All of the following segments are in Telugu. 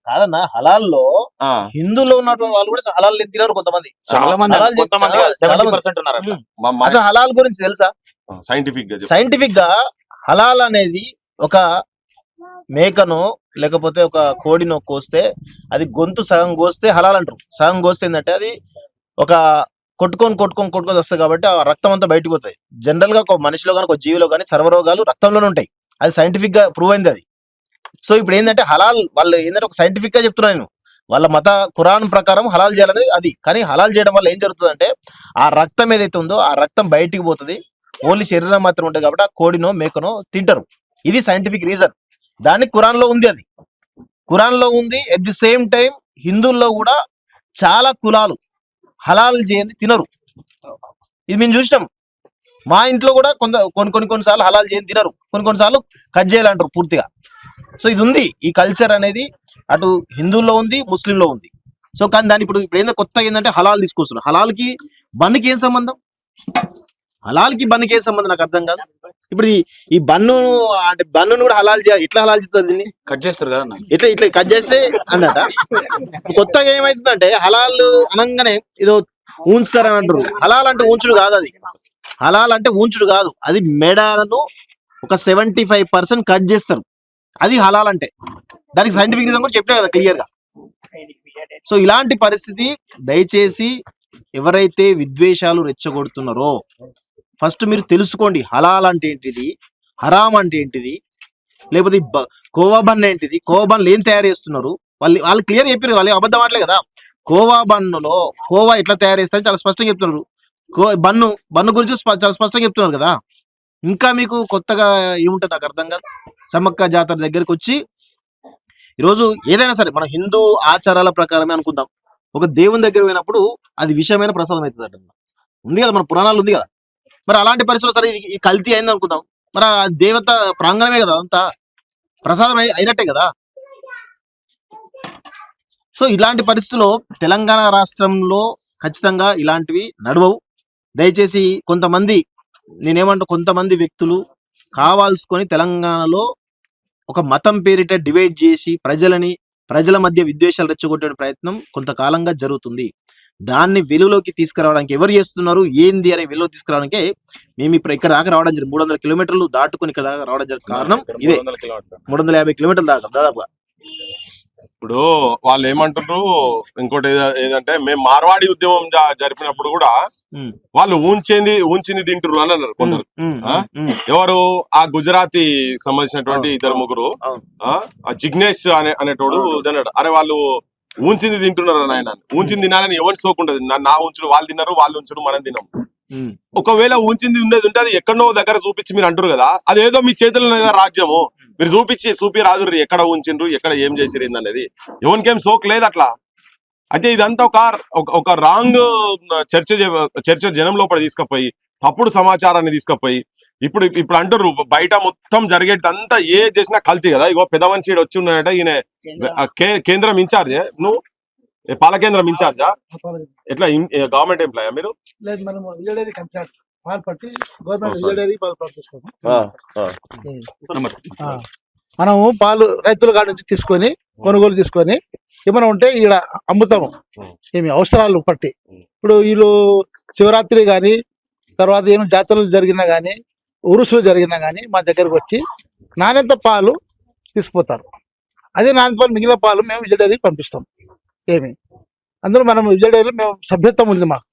కాదన్నా హలాల్లో హిందువులో ఉన్నటువంటి వాళ్ళు కూడా హలాల్ తినరు కొంతమంది. చాలా మంది అసలు హలాల్ గురించి తెలుసా? సైంటిఫిక్ గా హలాల్ అనేది ఒక మేకను లేకపోతే ఒక కోడినో కోస్తే అది గొంతు సగం కోస్తే హలాల్ అంటారు. సగం కోస్తే ఏంటంటే అది ఒక కొట్టుకొని వస్తుంది కాబట్టి ఆ రక్తం అంతా బయటకు పోతుంది. జనరల్ గా ఒక మనిషిలో కానీ ఒక జీవిలో కానీ సర్వరోగాలు రక్తంలోనే ఉంటాయి. అది సైంటిఫిక్ గా ప్రూవ్ అయింది అది. సో ఇప్పుడు ఏంటంటే హలాల్ వాళ్ళు ఏంటంటే ఒక సైంటిఫిక్ గా చెప్తున్నాను నేను, వాళ్ళ మత ఖురాన్ ప్రకారం హలాల్ చేయాలనేది అది. కానీ హలాల్ చేయడం వల్ల ఏం జరుగుతుందంటే ఆ రక్తం ఏదైతే ఉందో ఆ రక్తం బయటికి పోతుంది, ఓన్లీ శరీరం మాత్రం ఉంటుంది కాబట్టి ఆ కోడినో మేకనో తింటారు. ఇది సైంటిఫిక్ రీజన్. దాన్ని ఖురాన్ లో ఉంది, అది ఖురాన్ లో ఉంది. ఎట్ ది సేమ్ టైం హిందువుల్లో కూడా చాలా కులాలు హలాల్ చేయండి తినరు. ఇది మేము చూసినాం. మా ఇంట్లో కూడా కొన్నిసార్లు హలాల్ చేయండి తినరు, కొన్నిసార్లు కట్ చేయాలంటారు పూర్తిగా. సో ఇది ఉంది, ఈ కల్చర్ అనేది అటు హిందువుల్లో ఉంది, ముస్లింలో ఉంది. సో కానీ దాని ఇప్పుడు ఏంటంటే కొత్తగా ఏంటంటే హలాల్ తీసుకొస్తున్నారు. హలాల్కి బన్నుకి ఏం సంబంధం? హలాల్కి బన్నుకి ఏం సంబంధం నాకు అర్థం కాదు. ఇప్పుడు ఈ బన్ను అంటే బన్నును కూడా హలాల్ చేయాలి, ఇట్లా హలాల్ చేస్తారు, దీన్ని కట్ చేస్తారు కదా, ఇట్లా కట్ చేస్తే అన్నట. కొత్తగా ఏమైతుందంటే హలాల్ అనగానే ఏదో ఊంచుతారని అంటారు. హలాల్ అంటే ఊంచుడు కాదు, అది హలాల్ అంటే ఊంచుడు కాదు, అది మెడను ఒక 75% కట్ చేస్తారు, అది హలాల్ అంటే. దానికి సైంటిఫిక్ రీజన్ కూడా చెప్పినా కదా క్లియర్ గా. సో ఇలాంటి పరిస్థితి దయచేసి ఎవరైతే విద్వేషాలు రెచ్చగొడుతున్నారో ఫస్ట్ మీరు తెలుసుకోండి. హలాల్ అంటే ఏంటిది, హరామ్ అంటే ఏంటిది, లేకపోతే కోవా బన్ ఏంటిది, కోవా బన్లు ఏం తయారు చేస్తున్నారు వాళ్ళు క్లియర్ చెప్పారు. వాళ్ళు అబద్ధం ఆడలే కదా. కోవా బన్నులో కోవా ఎట్లా తయారు చేస్తారని చాలా స్పష్టంగా చెప్తున్నారు. బన్ను గురించి చాలా స్పష్టంగా చెప్తున్నారు కదా. ఇంకా మీకు కొత్తగా ఏముంటుంది నాకు అర్థం కాదు. సమ్మక్క జాతర దగ్గరికి వచ్చి ఈరోజు ఏదైనా సరే మన హిందూ ఆచారాల ప్రకారమే అనుకుందాం. ఒక దేవుని దగ్గర పోయినప్పుడు అది విషయమైన ప్రసాదం అవుతుంది అంట, ఉంది కదా, మన పురాణాలు ఉంది కదా. మరి అలాంటి పరిస్థితుల్లో సరే ఈ కల్తీ అయింది అనుకుందాం, మరి ఆ దేవత ప్రాంగణమే కదా, అంతా ప్రసాదం అయినట్టే కదా. సో ఇలాంటి పరిస్థితుల్లో తెలంగాణ రాష్ట్రంలో ఖచ్చితంగా ఇలాంటివి నడవవు. దయచేసి కొంతమంది వ్యక్తులు కావాల్సుకొని తెలంగాణలో ఒక మతం పేరిట డివైడ్ చేసి ప్రజల మధ్య విద్వేషాలు రెచ్చగొట్టే ప్రయత్నం కొంతకాలంగా జరుగుతుంది. దాన్ని వెలుగులోకి తీసుకురావడానికి ఎవరు చేస్తున్నారు ఏంది అనే వెలుగులోకి తీసుకురావడానికే మేము ఇప్పుడు ఇక్కడ దాకా రావడం జరిగింది. 300 కిలోమీటర్లు దాటుకొని ఇక్కడ దాకా రావడం జరిగింది. కారణం ఇదే, 350 కిలోమీటర్లు దాకా దాదాపుగా. ఇప్పుడు వాళ్ళు ఏమంటున్నారు, ఇంకోటి ఏదంటే మేము మార్వాడి ఉద్యమం జరిపినప్పుడు కూడా వాళ్ళు ఊంచింది తింటున్నారు అని అన్నారు కొందరు. ఎవరు ఆ గుజరాతీ సంబంధించినటువంటి 2-3 జిగ్నేష్ అనేటోడు అన్నాడు, అరే వాళ్ళు ఊంచింది తింటున్నారు అని. ఆయన ఊంచింది తినాలని ఎవరి సోకుంటది, నా ఉంచుడు వాళ్ళు తిన్నారు, వాళ్ళు ఉంచుడు మనం తిన్నాం. ఒకవేళ ఊంచింది ఉండేది ఉంటే అది ఎక్కడో దగ్గర చూపించి మీరు అంటారు కదా, అదేదో మీ చేతుల్లో రాజ్యము, మీరు చూపి రాదు ఎక్కడ ఉంచిండ్రు, ఎక్కడ ఏం చేసిరు అనేది ఎవరికేం సోక్ లేదు అట్లా. అయితే ఇదంతా ఒక రాంగ్ చర్చ జనం లోపల తీసుకుపోయి తప్పుడు సమాచారాన్ని తీసుకుపోయి ఇప్పుడు అంటారు బయట మొత్తం జరిగేది అంతా ఏ చేసినా కల్తీ కదా. ఇగో పెద్ద మనిషి వచ్చి ఉన్నాడట, ఈయన కేంద్రం ఇన్ఛార్జ్, నువ్వు పాలకేంద్రం ఇన్ఛార్జా, ఎట్లా గవర్నమెంట్ ఎంప్లాయా మీరు? మనము పాలు రైతుల కాడ నుంచి కొనుగోలు చేసుకొని ఏమైనా ఉంటే ఇక్కడ అమ్ముతాము, ఏమి అవసరాలు పట్టి. ఇప్పుడు వీళ్ళు శివరాత్రి కానీ తర్వాత ఏమి జాతరలు జరిగినా కానీ ఉరుసులు జరిగినా కానీ మా దగ్గరకు వచ్చి నాణ్యత పాలు తీసుకుపోతారు. అదే నాణ్యత పాలు మిగిలిన పాలు మేము విజయ డైరీకి పంపిస్తాం. అందులో మనం విజయ డైరీలో మేము సభ్యత్వం ఉంది మాకు,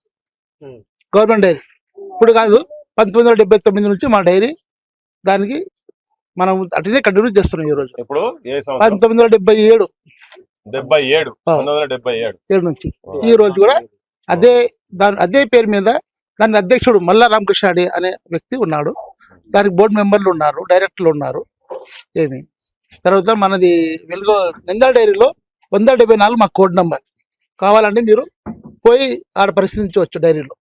గవర్నమెంట్ డైరీ. ఇప్పుడు కాదు, 1979 నుంచి మా డైరీ, దానికి మనం అట్లనే కంటిన్యూ చేస్తున్నాం. ఈ రోజు 1977 నుంచి ఈ రోజు కూడా అదే పేరు మీద దాని అధ్యక్షుడు మల్లా రామకృష్ణ అనే వ్యక్తి ఉన్నాడు. దానికి బోర్డు మెంబర్లు ఉన్నారు, డైరెక్టర్లు ఉన్నారు. తర్వాత మనది నంద్యాల డైరీలో 174 మా కోడ్ నంబర్. కావాలంటే మీరు పోయి ఆడ పరిశీలించవచ్చు. డైరీలో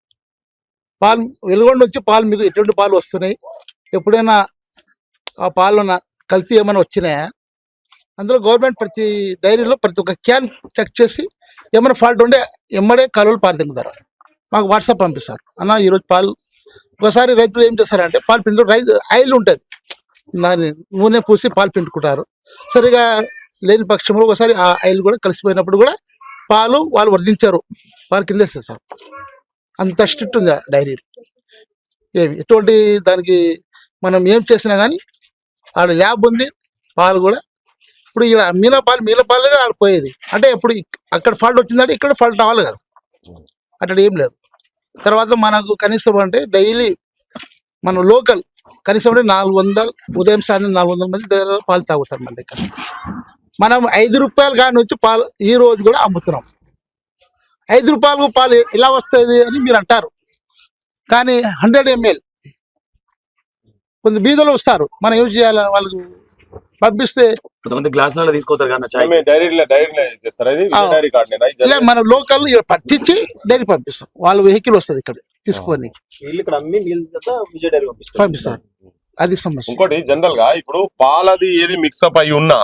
పాలు వెలుగొండ నుంచి పాలు మీకు ఎటువంటి పాలు వస్తున్నాయి, ఎప్పుడైనా ఆ పాలు కల్తీ ఏమైనా వచ్చినాయా, అందులో గవర్నమెంట్ ప్రతి డైరీలో ప్రతి ఒక్క క్యాన్ చెక్ చేసి ఏమైనా ఫాల్ట్ ఉంటే ఎమ్మడే కాలువలు పారదింపుతారు, మాకు వాట్సాప్ పంపిస్తారు. అన్న ఈరోజు పాలు. ఒకసారి రైతులు ఏం చేస్తారంటే పాలు పిండు ఆయిల్ ఉంటుంది, దాన్ని నూనె పూసి పాలు పిండుకుంటారు. సరిగా లేని పక్షంలో ఒకసారి ఆ ఆయిల్ కూడా కలిసిపోయినప్పుడు కూడా పాలు వాళ్ళు వర్ధించారు, వాళ్ళు కింద వేసేస్తారు. అంత స్ట్రిక్ట్ ఉంది ఆ డైరీ. ఏమి ఎటువంటి దానికి మనం ఏం చేసినా కానీ ఆడ ల్యాబ్ ఉంది. పాలు కూడా ఇప్పుడు ఇలా మీల పాలుగా ఆడ పోయేది అంటే ఇప్పుడు అక్కడ ఫాల్ట్ వచ్చిందంటే ఇక్కడ ఫాల్ట్ అవ్వాలి కదా, అక్కడ ఏం లేదు. తర్వాత మనకు కనీసం అంటే డైలీ మనం లోకల్ కనీసం అంటే 400 ఉదయం సాయంత్రం 400 మంది దగ్గర పాలు తాగుతారు మన దగ్గర. మనం 5 రూపాయలు కాని వచ్చి పాలు ఈ రోజు కూడా అమ్ముతున్నాం. 5 రూపాయలకు పాలు ఎలా వస్తుంది అని మీరు అంటారు, కానీ 100 ml కొంత బీదలు వస్తారు, మనం ఏం చేయాలి? వాళ్ళకు పంపిస్తే కొంతమంది గ్లాసులలో తీసుకోతారు కానీ చాయ్ డైరీలో చేస్తారా? ఇది డైరీ కార్డ్ ఇలా మన లోకల్ పట్టించి డైరీ పంపిస్తాం. వాళ్ళ వెహికల్ వస్తుంది ఇక్కడ తీసుకొని పంపిస్తారు. అది సమస్య. ఇంకోటి జనరల్ గా ఇప్పుడు పాలది ఏది మిక్సప్ అయి ఉన్నా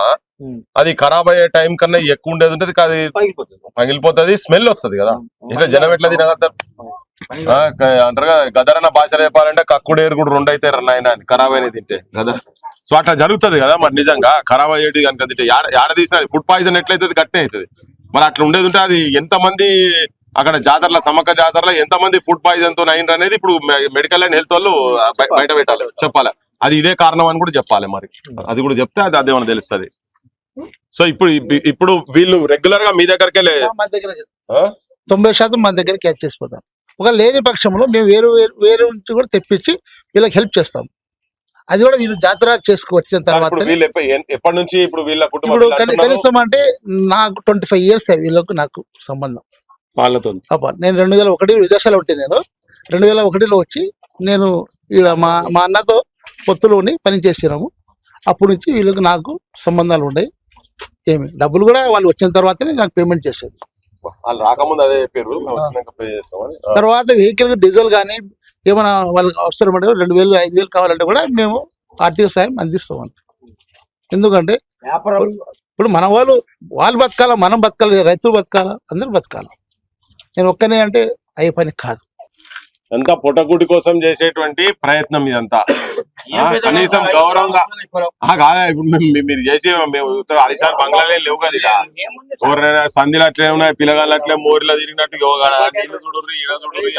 అది ఖరాబ్ అయ్యే టైం కన్నా ఎక్కువ ఉండేది ఉంటది, అది పగిలిపోతుంది, స్మెల్ వస్తుంది కదా. ఇట్లా జనం ఎట్లా తినగలుగుతారు? అంటారు కదా, గదరన్న భాష చెప్పాలంటే కక్కుడేరు కూడా 2 అయితే నాయన అని ఖరాబ్ అయినది తింటే కదా. సో అట్లా జరుగుతుంది కదా. మరి నిజంగా ఖరాబ్ అయ్యేది కనుక తింటే యాడ తీసిన ఫుడ్ పాయిజన్ ఎట్లయితుంది, గట్టే అవుతుంది. మరి అట్లా ఉండేది ఉంటే అది ఎంతమంది అక్కడ జాతరల సమ్మక్క జాతరలో ఎంతమంది ఫుడ్ పాయిజన్ తో అయినరు అనేది ఇప్పుడు మెడికల్ అండ్ హెల్త్ వాళ్ళు బయట పెట్టాలి, చెప్పాలి. అది ఇదే కారణం అని కూడా చెప్పాలి. మరి అది కూడా చెప్తే అది అదేమన్నా తెలుస్తుంది. సో ఇప్పుడు వీళ్ళు రెగ్యులర్ గా మీ దగ్గరకే లేదు, మా దగ్గర 90% మన దగ్గర క్యాచ్ చేసిపోతాం. ఒక లేని పక్షంలో మేము వేరే నుంచి కూడా తెప్పించి వీళ్ళకి హెల్ప్ చేస్తాం. అది కూడా వీళ్ళు జాతర చేసుకువచ్చిన తర్వాత ఎప్పటి నుంచి ఇప్పుడు వీళ్ళ ఇప్పుడు కనీసం అంటే నాకు 25 years వీళ్ళకు నాకు సంబంధం పాలతో. నేను 2001 విదేశాలు ఉంటే నేను 2001లో వచ్చి నేను ఇక్కడ మా అన్నతో పొత్తులోని పని చేసినాము. అప్పటి నుంచి వీళ్ళకి నాకు సంబంధాలు ఉన్నాయి. ఏమి డబ్బులు కూడా వాళ్ళు వచ్చిన తర్వాతనే నాకు పేమెంట్ చేసేది. వాళ్ళు రాకముందు అదే పేరు పే చేస్తామని. తర్వాత వెహికల్ డీజిల్ కానీ ఏమైనా వాళ్ళకి అవసరం అంటే 2000 5000 కావాలంటే కూడా మేము ఆర్థిక సాయం అందిస్తాం. ఎందుకంటే ఇప్పుడు మన వాళ్ళు బతకాలా, మనం బతకాలి, రైతులు బతకాలా, అందరూ బతకాలి. నేను ఒక్కనే అంటే అయ్యే పని కాదు. అంతా పుట్టగుడి కోసం చేసేటువంటి ప్రయత్నం ఇదంతా. కనీసం గౌరవంగా కాదా? ఇప్పుడు మీరు చేసే అలిసార్ బంగ్లాలే లేవు కదా. ఎవరైనా సంధిలో అట్లే ఉన్నాయి, పిల్లగాళ్ళు అట్లే మోరిలో తిరిగినట్టు నీళ్ళు చూడుర్రి, ఈడ చూడుర్రి,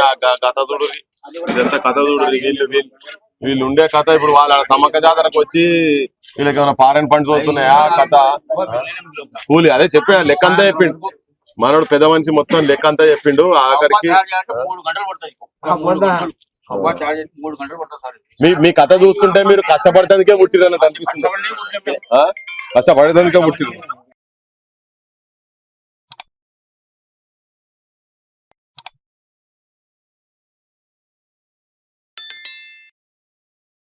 కథ చూడుర్రి, ఇదంతా కథ చూడుర్రి. వీళ్ళు ఉండే కథ ఇప్పుడు వాళ్ళ సమ్మక్క జాతరకు వచ్చి వీళ్ళకి ఏమైనా ఫారెన్ ఫండ్స్ వస్తున్నాయా కథ కూలి అదే చెప్పా, లెక్క అంతా చెప్పిండు మనోడు. పెద్ద మనిషి మొత్తం లెక్క అంతా చెప్పిండు. ఆఖరికి మీ కథ చూస్తుంటే మీరు కష్టపడటానికే పుట్టిరు అన్నట్టు అనిపిస్తుంది. కష్టపడటానికే పుట్టిరు.